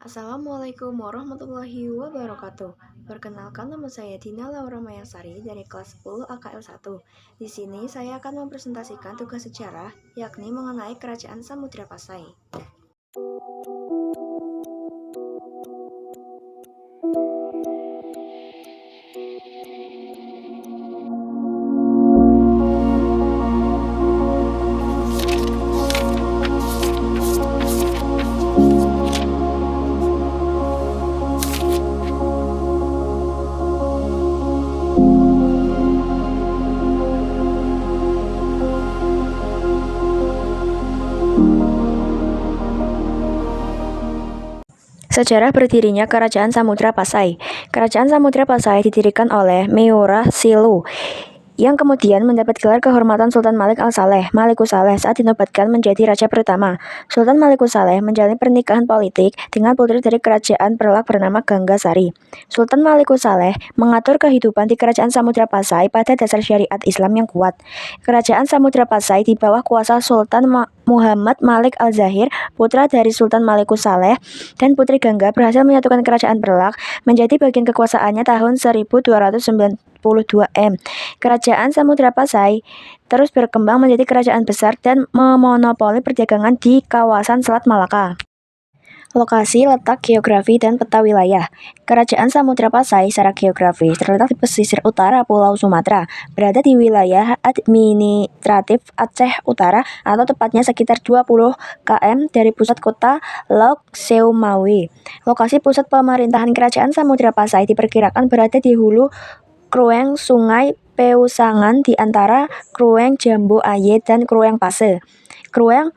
Assalamualaikum warahmatullahi wabarakatuh. Perkenalkan, nama saya Dina Laura Mayangsari dari kelas 10 AKL 1. Di sini saya akan mempresentasikan tugas sejarah, yakni mengenai Kerajaan Samudra Pasai. Sejarah berdirinya Kerajaan Samudra Pasai. Kerajaan Samudra Pasai didirikan oleh Meora Silu yang kemudian mendapat gelar kehormatan Sultan Malik Al-Saleh, Malikussaleh, saat dinobatkan menjadi raja pertama. Sultan Malikussaleh menjalani pernikahan politik dengan putri dari kerajaan Perlak bernama Ganggasari. Sultan Malikussaleh mengatur kehidupan di Kerajaan Samudra Pasai pada dasar syariat Islam yang kuat. Kerajaan Samudra Pasai di bawah kuasa Sultan Muhammad Malik Al-Zahir, putra dari Sultan Malikussaleh dan Putri Gangga, berhasil menyatukan kerajaan Perlak menjadi bagian kekuasaannya tahun 1292 M. Kerajaan Samudra Pasai terus berkembang menjadi kerajaan besar dan memonopoli perdagangan di kawasan Selat Malaka. Lokasi, letak, geografi, dan peta wilayah. Kerajaan Samudra Pasai secara geografis terletak di pesisir utara Pulau Sumatera, berada di wilayah administratif Aceh Utara atau tepatnya sekitar 20 km dari pusat kota Lok Seumawe. Lokasi pusat pemerintahan Kerajaan Samudra Pasai diperkirakan berada di hulu Krueng Sungai Peusangan di antara Krueng Jambu Aye dan Krueng Pase. Krueng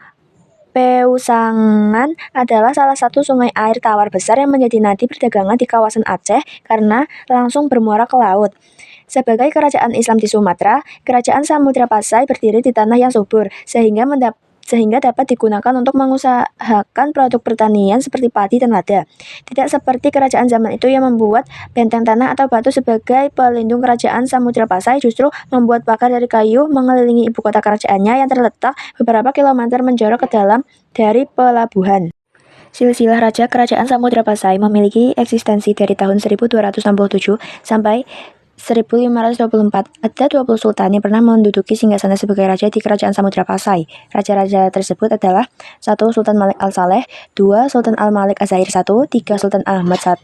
Peusangan adalah salah satu sungai air tawar besar yang menjadi nadi perdagangan di kawasan Aceh karena langsung bermuara ke laut. Sebagai kerajaan Islam di Sumatera, Kerajaan Samudra Pasai berdiri di tanah yang subur, sehingga dapat digunakan untuk mengusahakan produk pertanian seperti padi dan lada. Tidak seperti kerajaan zaman itu yang membuat benteng tanah atau batu sebagai pelindung. Kerajaan Samudra Pasai justru membuat pagar dari kayu mengelilingi ibu kota kerajaannya yang terletak beberapa kilometer menjorok ke dalam dari pelabuhan. Silsilah Raja Kerajaan Samudra Pasai memiliki eksistensi dari tahun 1267 sampai 1524. Ada 20 sultan yang pernah menduduki singgasana sebagai raja di Kerajaan Samudra Pasai. Raja-raja tersebut adalah 1. Sultan Malik Al-Saleh, 2. Sultan Al-Malik Az-Zahir 1, 3. Sultan Ahmad 1,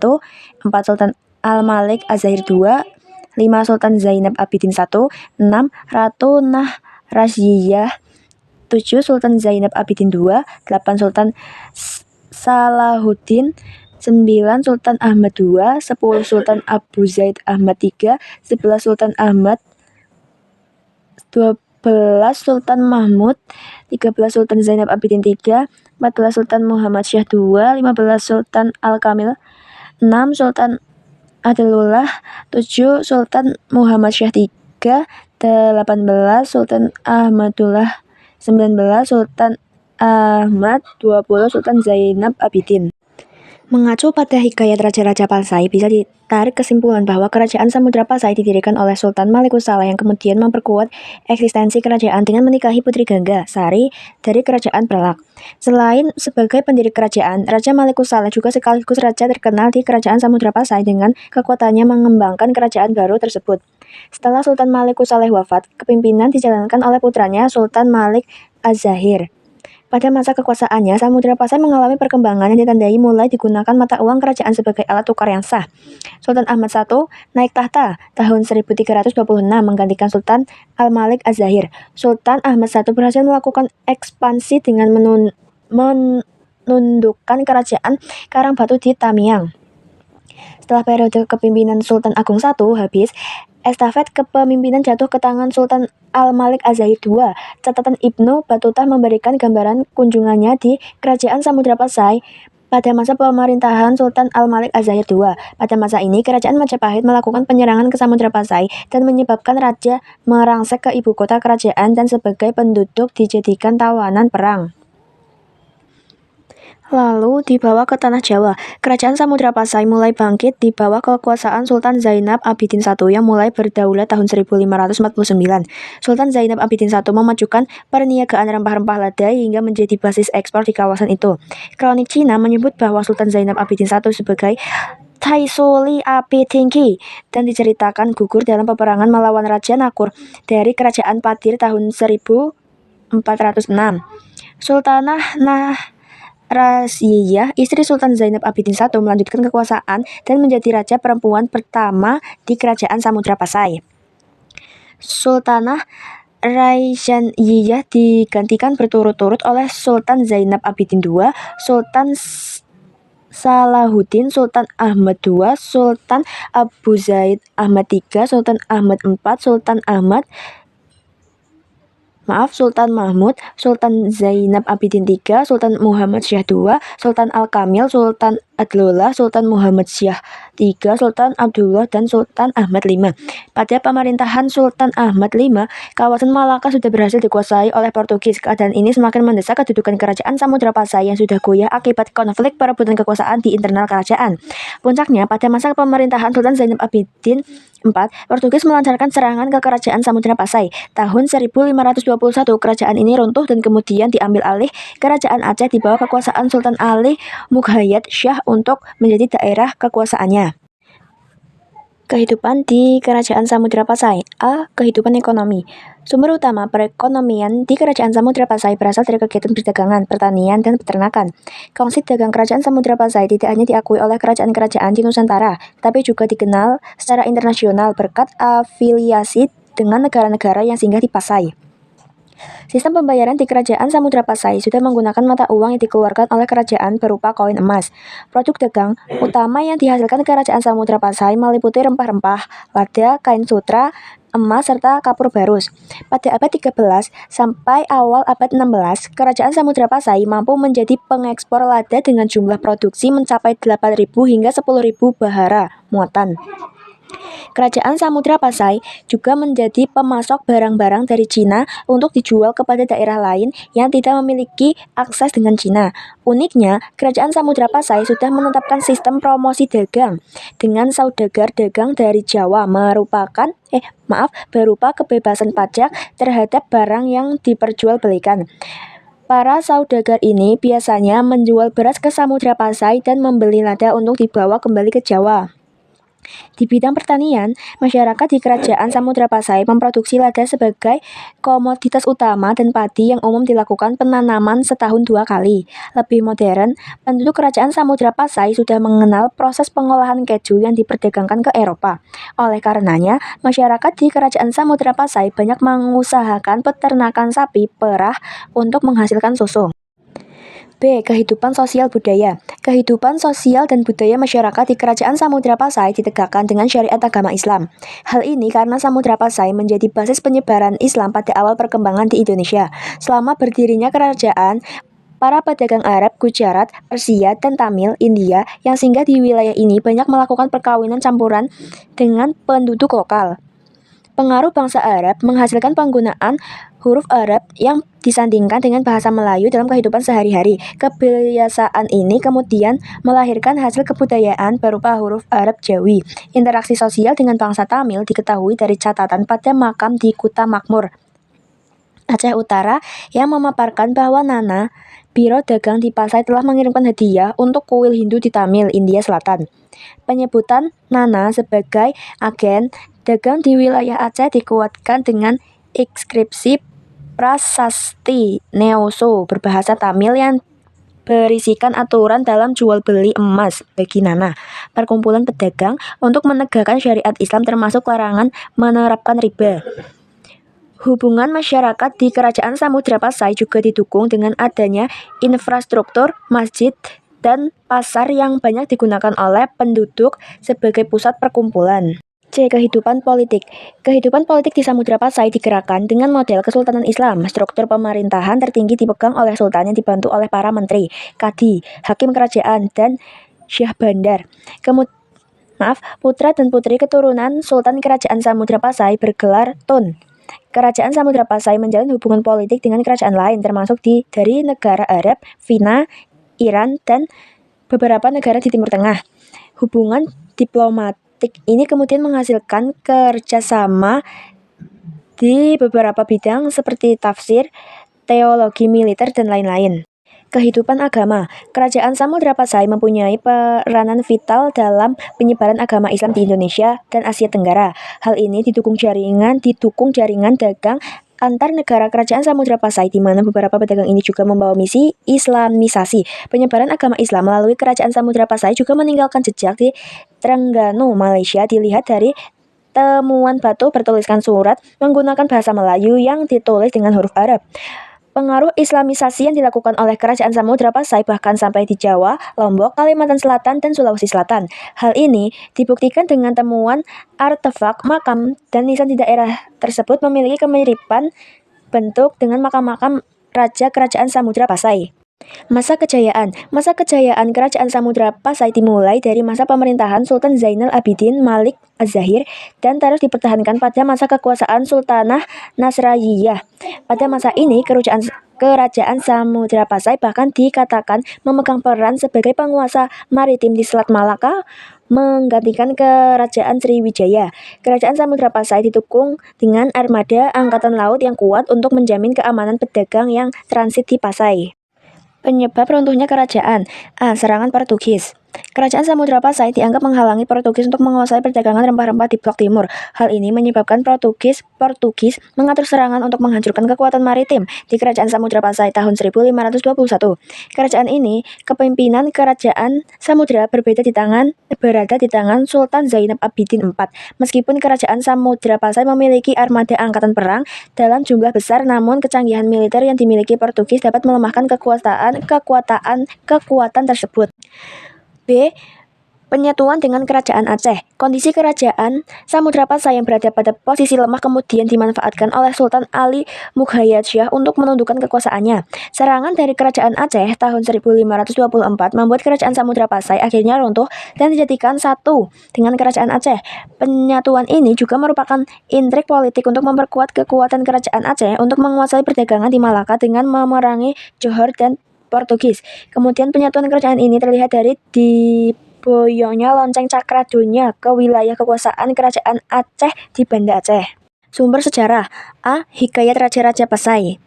4. Sultan Al-Malik Az-Zahir 2, 5. Sultan Zainab Abidin 1, 6. Ratu Nahrasiyah, 7. Sultan Zainab Abidin 2, 8. Sultan Salahuddin, 9. Sultan Ahmad II, 10. Sultan Abu Zaid Ahmad III, 11. Sultan Ahmad, 12. Sultan Mahmud, 13. Sultan Zainab Abidin III, 14. Sultan Muhammad Syah II, 15. Sultan Al-Kamil, 6. Sultan Adelullah, 7. Sultan Muhammad Syah III, 18. Sultan Ahmadullah, 19. Sultan Ahmad, 20. Sultan Zainab Abidin. Mengacu pada hikayat Raja-Raja Pasai, bisa ditarik kesimpulan bahwa Kerajaan Samudra Pasai didirikan oleh Sultan Malikussaleh yang kemudian memperkuat eksistensi kerajaan dengan menikahi Putri Gangga Sari dari Kerajaan Perlak. Selain sebagai pendiri kerajaan, Raja Malikussaleh juga sekaligus raja terkenal di Kerajaan Samudra Pasai dengan kekuatannya mengembangkan kerajaan baru tersebut. Setelah Sultan Malikussaleh wafat, kepimpinan dijalankan oleh putranya Sultan Malik Az-Zahir. Pada masa kekuasaannya, Samudra Pasai mengalami perkembangan yang ditandai mulai digunakan mata uang kerajaan sebagai alat tukar yang sah. Sultan Ahmad I naik tahta tahun 1326 menggantikan Sultan Al-Malik Az-Zahir. Sultan Ahmad I berhasil melakukan ekspansi dengan menundukkan kerajaan Karangbatu di Tamiang. Setelah periode kepemimpinan Sultan Agung I habis, estafet kepemimpinan jatuh ke tangan Sultan Al-Malik Az-Zahir II. Catatan Ibnu Battuta memberikan gambaran kunjungannya di Kerajaan Samudra Pasai pada masa pemerintahan Sultan Al-Malik Az-Zahir II. Pada masa ini, Kerajaan Majapahit melakukan penyerangan ke Samudra Pasai dan menyebabkan raja merangsek ke ibu kota kerajaan dan sebagai penduduk dijadikan tawanan perang. lalu dibawa ke tanah Jawa. Kerajaan Samudra Pasai mulai bangkit di bawah kekuasaan Sultan Zainab Abidin I yang mulai berdaulat tahun 1549. Sultan Zainab Abidin I memajukan perniagaan rempah-rempah lada hingga menjadi basis ekspor di kawasan itu. Kronik Cina menyebut bahwa Sultan Zainab Abidin I sebagai Taisuli Api Tinggi dan diceritakan gugur dalam peperangan melawan Raja Nakur dari Kerajaan Padir tahun 1406. Sultanah Raziyah, istri Sultan Zainab Abidin I, melanjutkan kekuasaan dan menjadi raja perempuan pertama di Kerajaan Samudra Pasai. Sultanah Raizaniyah digantikan berturut-turut oleh Sultan Zainab Abidin II, Sultan Salahuddin, Sultan Ahmad II, Sultan Abu Zaid Ahmad III, Sultan Ahmad IV, Sultan Mahmud, Sultan Zainab Abidin III, Sultan Muhammad Syah II, Sultan Al-Kamil, Sultan Adlullah, Sultan Muhammad Syah III, Sultan Abdullah, dan Sultan Ahmad V. Pada pemerintahan Sultan Ahmad V, kawasan Malaka sudah berhasil dikuasai oleh Portugis. Keadaan ini semakin mendesak kedudukan Kerajaan Samudra Pasai yang sudah goyah akibat konflik perebutan kekuasaan di internal kerajaan. Puncaknya, pada masa pemerintahan Sultan Zainab Abidin IV, Portugis melancarkan serangan ke Kerajaan Samudra Pasai. Tahun 1521, kerajaan ini runtuh dan kemudian diambil alih Kerajaan Aceh di bawah kekuasaan Sultan Ali Mughayat Shah untuk menjadi daerah kekuasaannya. Kehidupan di Kerajaan Samudra Pasai. A. Kehidupan ekonomi. Sumber utama perekonomian di Kerajaan Samudra Pasai berasal dari kegiatan perdagangan, pertanian, dan peternakan. Kongsi dagang Kerajaan Samudra Pasai tidak hanya diakui oleh kerajaan-kerajaan di Nusantara, tapi juga dikenal secara internasional berkat afiliasi dengan negara-negara yang singgah di Pasai. Sistem pembayaran di Kerajaan Samudra Pasai sudah menggunakan mata uang yang dikeluarkan oleh kerajaan berupa koin emas. Produk dagang utama yang dihasilkan Kerajaan Samudra Pasai meliputi rempah-rempah, lada, kain sutra, emas, serta kapur barus. Pada abad 13 sampai awal abad 16, Kerajaan Samudra Pasai mampu menjadi pengekspor lada dengan jumlah produksi mencapai 8.000 hingga 10.000 bahara muatan. Kerajaan Samudra Pasai juga menjadi pemasok barang-barang dari Cina untuk dijual kepada daerah lain yang tidak memiliki akses dengan Cina. Uniknya, Kerajaan Samudra Pasai sudah menetapkan sistem promosi dagang dengan saudagar dagang dari Jawa berupa kebebasan pajak terhadap barang yang diperjualbelikan. Para saudagar ini biasanya menjual beras ke Samudra Pasai dan membeli lada untuk dibawa kembali ke Jawa. Di bidang pertanian, masyarakat di Kerajaan Samudra Pasai memproduksi lada sebagai komoditas utama dan padi yang umum dilakukan penanaman setahun 2 kali. Lebih modern, penduduk Kerajaan Samudra Pasai sudah mengenal proses pengolahan keju yang diperdagangkan ke Eropa. Oleh karenanya, masyarakat di Kerajaan Samudra Pasai banyak mengusahakan peternakan sapi perah untuk menghasilkan susu. B. Kehidupan sosial budaya. Kehidupan sosial dan budaya masyarakat di Kerajaan Samudra Pasai ditegakkan dengan syariat agama Islam. Hal ini karena Samudra Pasai menjadi basis penyebaran Islam pada awal perkembangan di Indonesia. Selama berdirinya kerajaan, para pedagang Arab, Gujarat, Persia, dan Tamil, India yang singgah di wilayah ini banyak melakukan perkawinan campuran dengan penduduk lokal. Pengaruh bangsa Arab menghasilkan penggunaan huruf Arab yang disandingkan dengan bahasa Melayu dalam kehidupan sehari-hari. Kebiasaan ini kemudian melahirkan hasil kebudayaan berupa huruf Arab Jawi. Interaksi sosial dengan bangsa Tamil diketahui dari catatan pada makam di Kuta Makmur, Aceh Utara, yang memaparkan bahwa Nana, biro dagang di Pasai, telah mengirimkan hadiah untuk kuil Hindu di Tamil, India Selatan. Penyebutan Nana sebagai agen dagang di wilayah Aceh dikuatkan dengan inskripsi prasasti Neoso berbahasa Tamil yang berisikan aturan dalam jual beli emas bagi Nana, perkumpulan pedagang, untuk menegakkan syariat Islam termasuk larangan menerapkan riba. Hubungan masyarakat di Kerajaan Samudra Pasai juga didukung dengan adanya infrastruktur, masjid, dan pasar yang banyak digunakan oleh penduduk sebagai pusat perkumpulan. C. Kehidupan politik. Kehidupan politik di Samudra Pasai digerakkan dengan model Kesultanan Islam. Struktur pemerintahan tertinggi dipegang oleh sultan yang dibantu oleh para menteri, kadi, hakim kerajaan, dan syah bandar. Putra dan putri keturunan Sultan Kerajaan Samudra Pasai bergelar Tun. Kerajaan Samudra Pasai menjalin hubungan politik dengan kerajaan lain termasuk dari negara Arab, Vina, Iran, dan beberapa negara di Timur Tengah. Hubungan diplomatik ini kemudian menghasilkan kerjasama di beberapa bidang seperti tafsir, teologi militer, dan lain-lain. Kehidupan agama. Kerajaan Samudra Pasai mempunyai peranan vital dalam penyebaran agama Islam di Indonesia dan Asia Tenggara. Hal ini didukung jaringan dagang antar negara kerajaan Samudra Pasai, di mana beberapa pedagang ini juga membawa misi Islamisasi. Penyebaran agama Islam melalui kerajaan Samudra Pasai juga meninggalkan jejak di Terengganu, Malaysia. Dilihat dari temuan batu bertuliskan surat menggunakan bahasa Melayu yang ditulis dengan huruf Arab. Pengaruh Islamisasi yang dilakukan oleh kerajaan Samudra Pasai bahkan sampai di Jawa, Lombok, Kalimantan Selatan, dan Sulawesi Selatan. Hal ini dibuktikan dengan temuan artefak, makam, dan nisan di daerah tersebut memiliki kemiripan bentuk dengan makam-makam raja kerajaan Samudra Pasai. Masa kejayaan kerajaan Samudra Pasai dimulai dari masa pemerintahan Sultan Zainal Abidin Malik Az-Zahir dan terus dipertahankan pada masa kekuasaan Sultanah Nasriyah. Pada masa ini, kerajaan Samudra Pasai bahkan dikatakan memegang peran sebagai penguasa maritim di Selat Malaka, menggantikan kerajaan Sriwijaya. Kerajaan Samudra Pasai didukung dengan armada angkatan laut yang kuat untuk menjamin keamanan pedagang yang transit di Pasai. Penyebab runtuhnya kerajaan. Serangan Portugis. Kerajaan Samudra Pasai dianggap menghalangi Portugis untuk menguasai perdagangan rempah-rempah di Blok Timur. Hal ini menyebabkan Portugis mengatur serangan untuk menghancurkan kekuatan maritim di kerajaan Samudra Pasai tahun 1521. Kerajaan ini, kepemimpinan kerajaan Samudra berada di tangan Sultan Zainal Abidin IV. Meskipun kerajaan Samudra Pasai memiliki armada angkatan perang dalam jumlah besar, namun kecanggihan militer yang dimiliki Portugis dapat melemahkan kekuatan tersebut. B. Penyatuan dengan Kerajaan Aceh. Kondisi kerajaan Samudra Pasai yang berada pada posisi lemah kemudian dimanfaatkan oleh Sultan Ali Mughayat Shah untuk menundukkan kekuasaannya. Serangan dari Kerajaan Aceh tahun 1524 membuat Kerajaan Samudra Pasai akhirnya runtuh dan dijadikan satu dengan Kerajaan Aceh. Penyatuan ini juga merupakan intrik politik untuk memperkuat kekuatan Kerajaan Aceh untuk menguasai perdagangan di Malaka dengan memerangi Johor dan Portugis. Kemudian penyatuan kerajaan ini terlihat dari diboyongnya lonceng Cakradonya ke wilayah kekuasaan Kerajaan Aceh di Banda Aceh. Sumber sejarah. Hikayat Raja-Raja Pasai.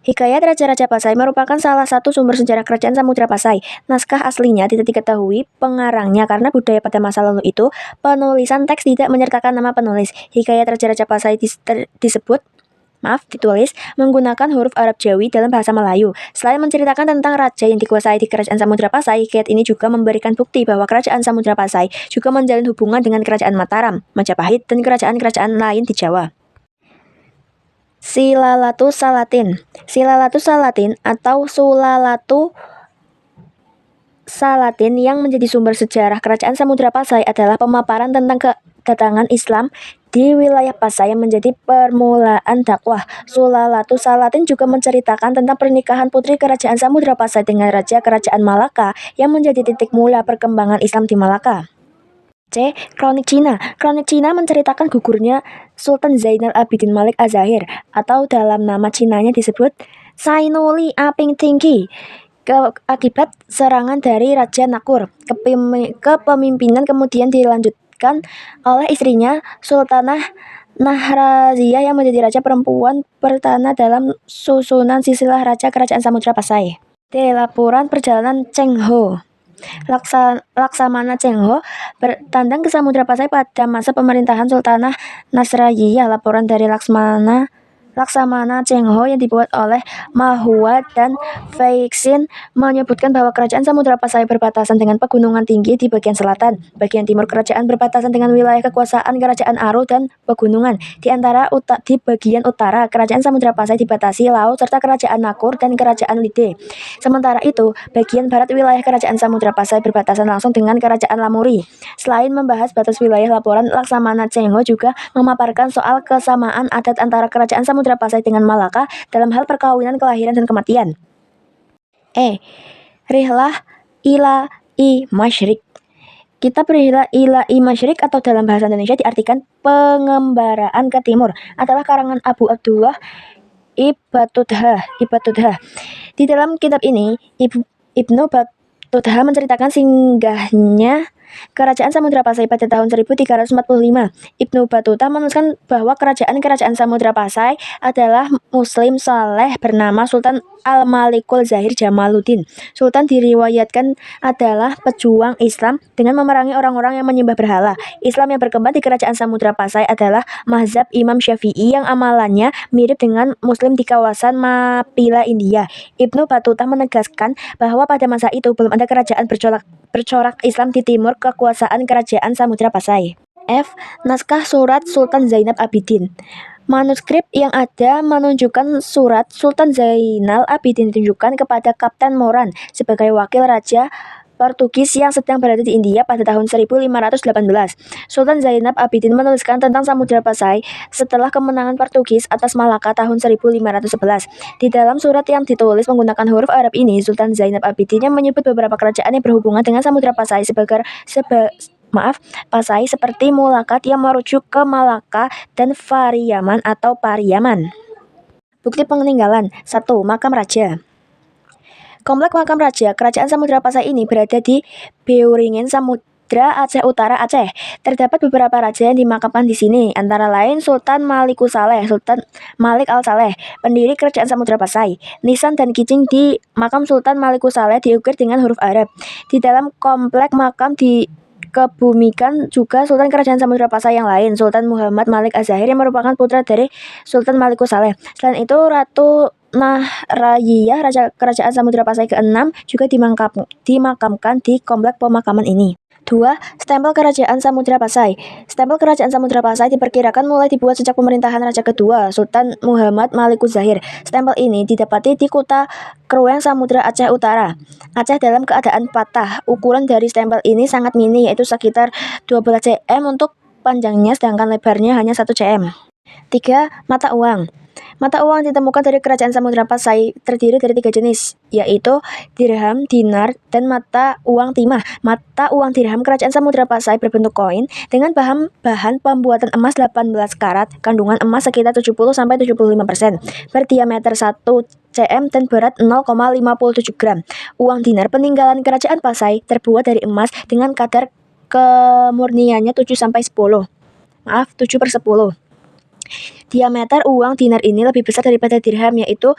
Hikayat Raja-Raja Pasai merupakan salah satu sumber sejarah kerajaan Samudra Pasai. Naskah aslinya tidak diketahui pengarangnya karena budaya pada masa lalu itu penulisan teks tidak menyertakan nama penulis. Hikayat Raja-Raja Pasai ditulis menggunakan huruf Arab Jawi dalam bahasa Melayu. Selain menceritakan tentang raja yang dikuasai di kerajaan Samudra Pasai, hikayat ini juga memberikan bukti bahwa kerajaan Samudra Pasai juga menjalin hubungan dengan kerajaan Mataram, Majapahit, dan kerajaan-kerajaan lain di Jawa. Silalatu Salatin. Silalatu Salatin atau Sulalatu Salatin yang menjadi sumber sejarah kerajaan Samudra Pasai adalah pemaparan tentang kedatangan Islam di wilayah Pasai yang menjadi permulaan dakwah. Sulalatu Salatin juga menceritakan tentang pernikahan putri kerajaan Samudra Pasai dengan raja kerajaan Malaka yang menjadi titik mula perkembangan Islam di Malaka. C. Kronik Cina. Kronik Cina menceritakan gugurnya Sultan Zainal Abidin Malik Az-Zahir atau dalam nama Cinanya disebut Sainuli Aping Tinggi akibat serangan dari Raja Nakur. Kepemimpinan kemudian dilanjutkan oleh istrinya Sultanah Nahraziyah yang menjadi raja perempuan pertama dalam susunan silsilah raja kerajaan Samudra Pasai. D. Laporan perjalanan Cheng Ho. Laksamana Cheng Ho bertandang ke Samudra Pasai pada masa pemerintahan Sultanah Nasriyah. Laporan dari Laksamana Cheng Ho yang dibuat oleh Mahua dan Feixin menyebutkan bahwa kerajaan Samudra Pasai berbatasan dengan pegunungan tinggi di bagian selatan. Bagian timur kerajaan berbatasan dengan wilayah kekuasaan kerajaan Aru dan pegunungan. Di bagian utara, kerajaan Samudra Pasai dibatasi laut serta kerajaan Nakur dan kerajaan Lide. Sementara itu, bagian barat wilayah kerajaan Samudra Pasai berbatasan langsung dengan kerajaan Lamuri. Selain membahas batas wilayah, laporan Laksamana Cheng Ho juga memaparkan soal kesamaan adat antara kerajaan Samudra Pasai dengan Malaka dalam hal perkawinan, kelahiran, dan kematian. Rihlah ila i Masyrik. Kitab Rihlah ila i Masyrik atau dalam bahasa Indonesia diartikan pengembaraan ke timur adalah karangan Abu Abdullah Ibn Battuta. Di dalam kitab ini, Ibnu Battuta menceritakan singgahnya Kerajaan Samudra Pasai pada tahun 1345. Ibnu Battuta menuliskan bahwa kerajaan Samudra Pasai adalah Muslim saleh bernama Sultan Al-Malikul Zahir Jamaluddin. Sultan diriwayatkan adalah pejuang Islam dengan memerangi orang-orang yang menyembah berhala. Islam yang berkembang di Kerajaan Samudra Pasai adalah mazhab Imam Syafi'i yang amalannya mirip dengan Muslim di kawasan Mapila, India. Ibnu Battuta menegaskan bahwa pada masa itu belum ada kerajaan bercorak Islam di timur kekuasaan Kerajaan Samudra Pasai. F. Naskah Surat Sultan Zainal Abidin. Manuskrip yang ada menunjukkan surat Sultan Zainal Abidin ditunjukkan kepada Kapten Moran sebagai wakil Raja Portugis yang sedang berada di India pada tahun 1518. Sultan Zainal Abidin menuliskan tentang Samudra Pasai setelah kemenangan Portugis atas Malaka tahun 1511. Di dalam surat yang ditulis menggunakan huruf Arab ini, Sultan Zainal Abidin yang menyebut beberapa kerajaan yang berhubungan dengan Samudra Pasai Pasai seperti Mulakat yang merujuk ke Malaka dan Pariaman atau Pariaman. Bukti peninggalan 1. Makam Raja. Komplek Makam Raja Kerajaan Samudra Pasai ini berada di Beuringen Samudra Aceh Utara, Aceh. Terdapat beberapa raja yang dimakamkan di sini, antara lain Sultan Malikusaleh, Sultan Malik Al-Saleh, pendiri Kerajaan Samudra Pasai. Nisan dan kijing di makam Sultan Malikusaleh diukir dengan huruf Arab. Di dalam komplek makam dikebumikan juga Sultan Kerajaan Samudra Pasai yang lain, Sultan Muhammad Malik Az-Zahir yang merupakan putra dari Sultan Malikusaleh. Selain itu, Ratu Nahrayiyah, Raja Kerajaan Samudra Pasai ke-6, juga dimakamkan di komplek pemakaman ini. 2. Stempel Kerajaan Samudra Pasai. Stempel Kerajaan Samudra Pasai diperkirakan mulai dibuat sejak pemerintahan Raja kedua, Sultan Muhammad Malikuz Zahir. Stempel ini didapati di Kuta Krueng, Samudra Aceh Utara, Aceh dalam keadaan patah. Ukuran dari stempel ini sangat mini, yaitu sekitar 12 cm untuk panjangnya, sedangkan lebarnya hanya 1 cm. 3. Mata uang. Mata uang ditemukan dari Kerajaan Samudra Pasai terdiri dari 3 jenis, yaitu dirham, dinar, dan mata uang timah. Mata uang dirham Kerajaan Samudra Pasai berbentuk koin dengan bahan pembuatan emas 18 karat, kandungan emas sekitar 70-75%, berdiameter 1 cm dan berat 0,57 gram. Uang dinar peninggalan Kerajaan Pasai terbuat dari emas dengan kadar kemurniannya 7/10. 7/10. Diameter uang dinar ini lebih besar daripada dirham, yaitu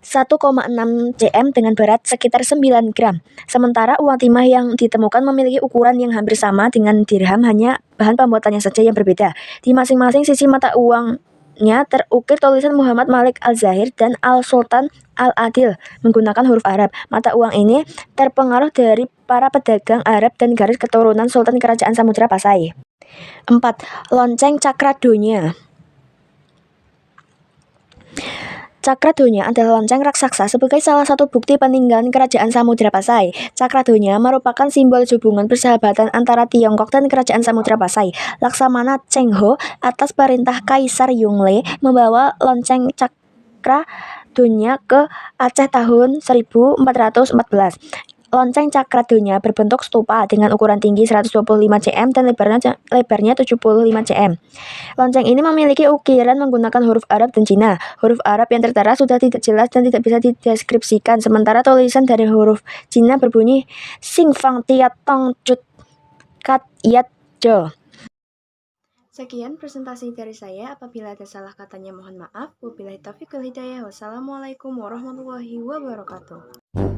1,6 cm dengan berat sekitar 9 gram. Sementara uang timah yang ditemukan memiliki ukuran yang hampir sama dengan dirham, hanya bahan pembuatannya saja yang berbeda. Di masing-masing sisi mata uangnya terukir tulisan Muhammad Malik Al-Zahir dan Al-Sultan Al-Adil menggunakan huruf Arab. Mata uang ini terpengaruh dari para pedagang Arab dan garis keturunan Sultan Kerajaan Samudra Pasai. 4. Lonceng Cakradonya. Cakradonya adalah lonceng raksasa sebagai salah satu bukti peninggalan Kerajaan Samudra Pasai. Cakradonya merupakan simbol hubungan persahabatan antara Tiongkok dan Kerajaan Samudra Pasai. Laksamana Cheng Ho atas perintah Kaisar Yongle membawa lonceng Cakradonya ke Aceh tahun 1414. Lonceng Cakradonya berbentuk stupa dengan ukuran tinggi 125 cm dan lebarnya 75 cm. Lonceng ini memiliki ukiran menggunakan huruf Arab dan Cina. Huruf Arab yang tertera sudah tidak jelas dan tidak bisa dideskripsikan, sementara tulisan dari huruf Cina berbunyi Sing Fang Tiat Tong Cut Kat Yat Jo. Sekian presentasi dari saya. Apabila ada salah katanya mohon maaf. Wabillahi taufiq wal hidayah. Wassalamualaikum warahmatullahi wabarakatuh.